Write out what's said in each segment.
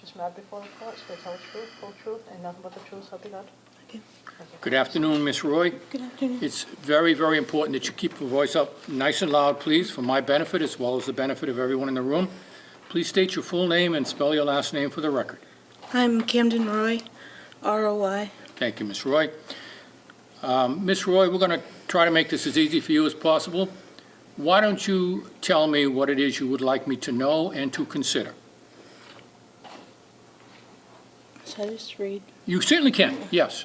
You swear before the court, swear to tell the truth, whole truth, and nothing but the truth, so help you God. Okay. Thank you. Good afternoon, Ms. Roy. Good afternoon. It's very, very important that you keep your voice up nice and loud, please, for my benefit as well as the benefit of everyone in the room. Please state your full name and spell your last name for the record. I'm Camden Roy, R-O-Y. Thank you, Ms. Roy. Ms. Roy, we're going to try to make this as easy for you as possible. Why don't you tell me what it is you would like me to know and to consider? Should I just read? You certainly can, yes.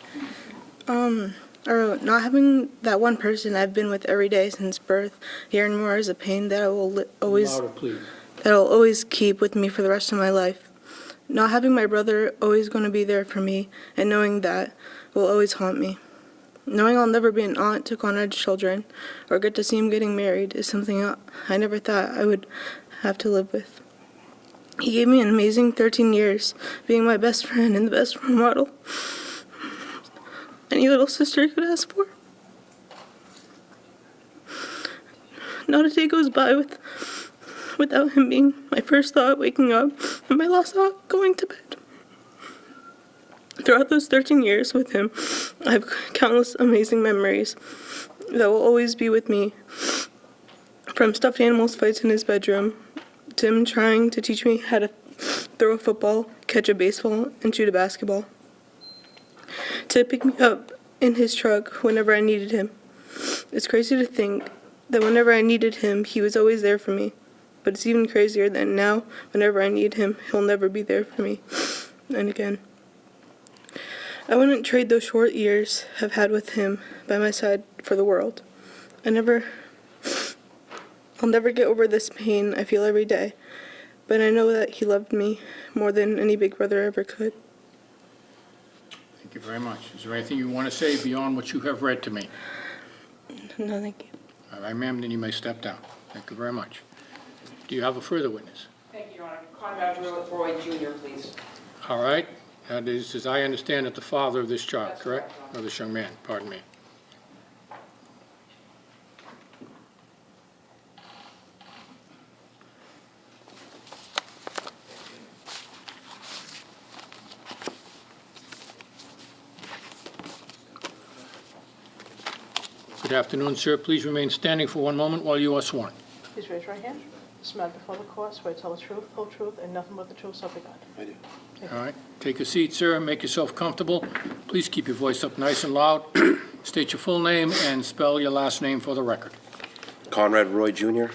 Or not having that one person I've been with every day since birth here and more is a pain that I will Louder, please. that I'll always keep with me for the rest of my life. Not having my brother always going to be there for me, and knowing that will always haunt me. Knowing I'll never be an aunt to Conrad's children or get to see him getting married is something I never thought I would have to live with. He gave me an amazing 13 years, being my best friend and the best role model any little sister could ask for. Not a day goes by without him being my first thought waking up and my last thought going to bed. Throughout those 13 years with him, I have countless amazing memories that will always be with me. From stuffed animals fights in his bedroom, to him trying to teach me how to throw a football, catch a baseball, and shoot a basketball. To pick me up in his truck whenever I needed him. It's crazy to think that whenever I needed him, he was always there for me. But it's even crazier that now, whenever I need him, he'll never be there for me. And again. I wouldn't trade those short years I've had with him by my side for the world. I'll never get over this pain I feel every day. But I know that he loved me more than any big brother ever could. Thank you very much. Is there anything you want to say beyond what you have read to me? No, thank you. All right, ma'am, then you may step down. Thank you very much. Do you have a further witness? Thank you, Your Honor. Conrad Roy Jr., please. All right. That is, as I understand it, the father of this child, That's correct? correct, Or this young man, pardon me. Good afternoon, sir. Please remain standing for one moment while you are sworn. Please raise your right hand. You swear before the court, swear to tell the truth, whole truth, and nothing but the truth, so help you God. I do. All right. Take a seat, sir. Make yourself comfortable. Please keep your voice up nice and loud. State your full name and spell your last name for the record. Conrad Roy Jr.,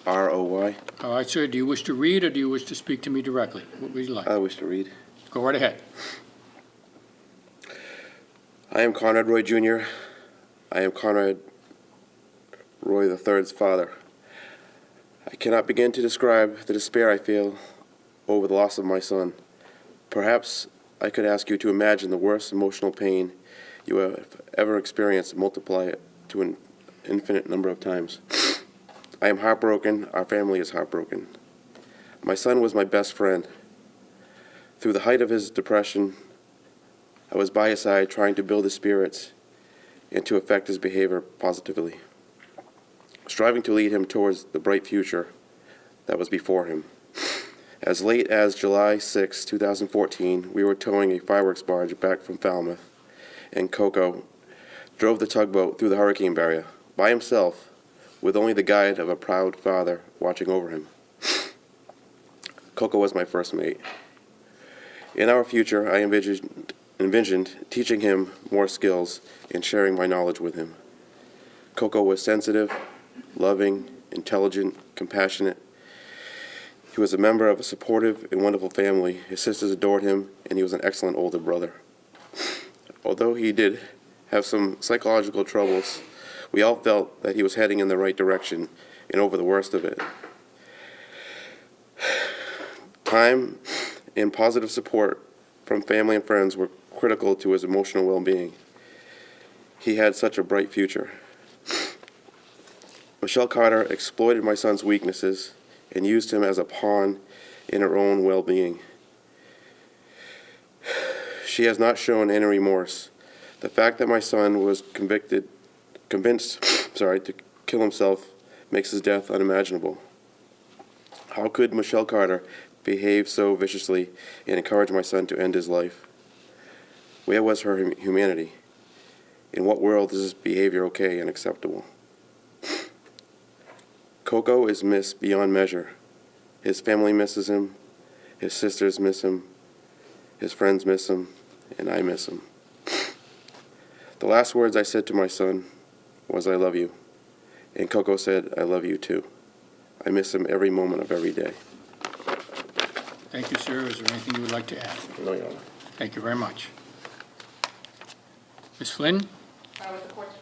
R-O-Y. All right, sir. Do you wish to read or do you wish to speak to me directly? What would you like? I wish to read. Go right ahead. I am Conrad Roy Jr. I am Conrad Roy III's father. I cannot begin to describe the despair I feel over the loss of my son. Perhaps I could ask you to imagine the worst emotional pain you have ever experienced and multiply it to an infinite number of times. I am heartbroken. Our family is heartbroken. My son was my best friend. Through the height of his depression, I was by his side trying to build his spirits and to affect his behavior positively, striving to lead him towards the bright future that was before him. As late as July 6, 2014, we were towing a fireworks barge back from Falmouth, and Coco drove the tugboat through the hurricane barrier by himself, with only the guide of a proud father watching over him. Coco was my first mate. In our future, I envisioned teaching him more skills and sharing my knowledge with him. Coco was sensitive, loving, intelligent, compassionate. He was a member of a supportive and wonderful family. His sisters adored him, and he was an excellent older brother. Although he did have some psychological troubles, we all felt that he was heading in the right direction and over the worst of it. Time and positive support from family and friends were critical to his emotional well-being. He had such a bright future. Michelle Carter exploited my son's weaknesses and used him as a pawn in her own well-being. She has not shown any remorse. The fact that my son was convinced to kill himself makes his death unimaginable. How could Michelle Carter behaved so viciously and encouraged my son to end his life? Where was her humanity? In what world is this behavior okay and acceptable? Coco is missed beyond measure. His family misses him, his sisters miss him, his friends miss him, and I miss him. The last words I said to my son was, "I love you." And Coco said, "I love you too." I miss him every moment of every day. Thank you, sir. Is there anything you would like to add? No, Your Honor. Thank you very much. Ms. Flynn? With the court's